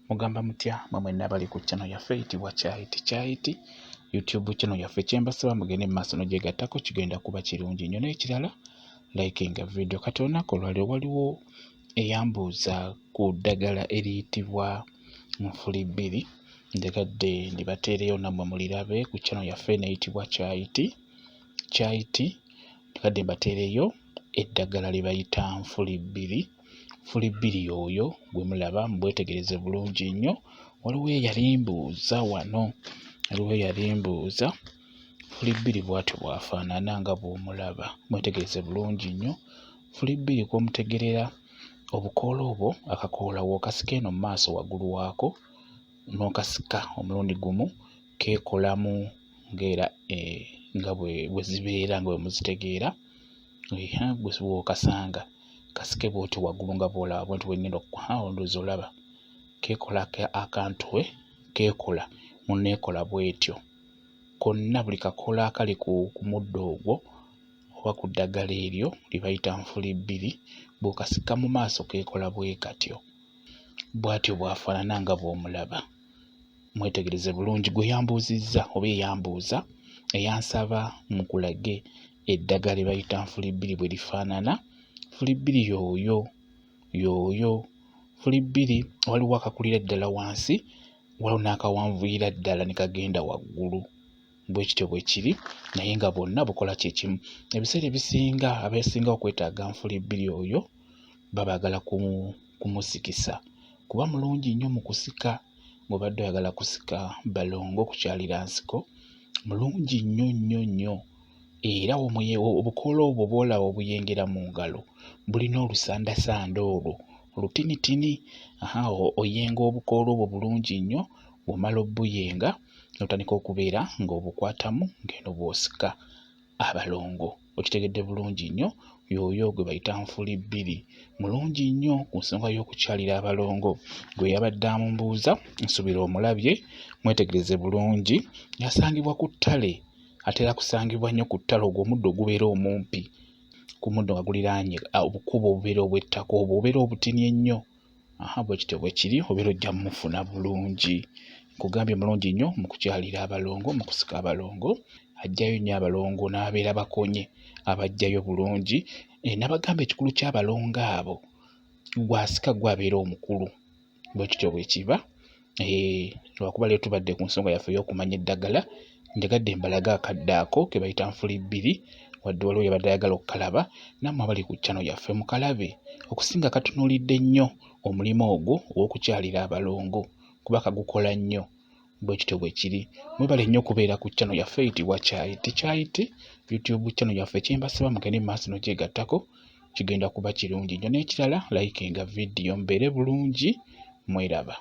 Mugamba mutya mwemwe nabali ku channel yaffe eyitibwa Kyayiti YouTube channel yaffe kyembasaba mugende maaso n'ogyegattako kigenda kuba kirungi nnyo. N'ekirala likinga video katona kolwali waliwo eyambuuza ku ddagala eriyitibwa Nfuli Bbiri ndekadde ndibateereyo nammwe mulirabe ku channel yaffe eyitibwa Kyayiti ndekadde mbateereyo eddagala Lyebayita Nfuli Bbiri. Nfuli Bbiri Yooyo gwe mulaba mubwetegereze bulungi nnyo. Waliwo eyalimbuuza wano, Nfuli Bbiri bw'atyo bw'afaanana nga bw'omulaba, mwetegereze bulungi nnyo. Nfuli Bbiri kw'omutegerera obukoola obwo akakoola w'okasika eno mu maaso waggulu waako n'okasika omulundi gumu keekolamu ng'era nga bwe zibeera nga bwe muzitegeera w'okasanga kasike bw'oti waggulu nga bw'olaba bw'oti bw'engenda ondoozi olaba keekola akantwe keekola munneekola bw'etyo konna buli kakoola akali ku muddo ogwo oba ku ddagala eryo Lyebayita Nfuli Bbiri bw'okasika mu maaso keekola bwe katyo bw'atyo bw'afaanana nga bw'omulaba. Mwetegereze bulungi. Gwe yambuuzizza oba eyambuuza eyansaba mukulage eddagala Lyebayita Nfuli Bbiri bwe lifaanana. Nfuli Bbiri yooyo Nfuli Bbiri waliwo akakulira ddala wansi waliwo n'akawanvuyira ddala ne kagenda waggulu bwe kityo bwe kiri naye nga bwonna bukola kye kimu. Ebiseera ebisinga abeesinga okwetaaga Nfuli Bbiri oyo babaagala kumusikisa kuba mulungi nnyo mu kusika. Bw'obadde oyagala kusika balongo kukyalira nsiko mulungi nnyo era obukoola obwo bw'olaba obuyengera mu ngalo bulina olusandasanda olwo olutinitini. Oyenga obukoola obwo bulungi nnyo, bw'omala obuyenga n'otandika okubeera ng'obukwatamu ng'eno bw'osika abalongo. Okitegedde bulungi nnyo. Yooyo gwe bayita Nfuli Bbiri mulungi nnyo ku nsonga y'okukyalira abalongo. Gwe yabadde amumbuuza nsuubira omulabye, mwetegereze bulungi. Yasangibwa ku ttale, atera kusangibwa nnyo ku ttale ogwo omuddo ogubeera omumpi, ku muddo nga guliraanye obukubo obubeera obw'ettaka obwo obubeera obutini ennyo. Bwe kityo bwe kiri obeera ojja mufuna bulungi. Nkugambye mulungi nnyo mu kukyalira abalongo, mu kusika abalongo. Ajjayo nnyo abalongo n'abeera bakonye abajjayo bulungi. N'abagamba ekikulu ky'abalongo abo gw'asika gw'abeera omukulu. Bwe kityo bwe kiba. Lwakuba leero tubadde ku nsonga yaffe ey'okumanya eddagala, njagadde mbalaga akadde ako ke bayita Nfuli Bbiri wadde waliwo yabadde ayagala okukalaba. Nammwe abali ku channel yaffe mukalabe okusinga katunuulidde nnyo omulimu ogwo ogw'okukyalira abalongo kuba kagukola nnyo. Bwe kityo bwe kiri. Mwebale nnyo okubeera ku channel yaffe eyitibwa Kyayiti YouTube channel yaffe kyembasaba mugende mu maaso n'ogyegattako kigenda kuba kirungi nnyo. N'ekirala likinga video mubeere bulungi. Mweraba.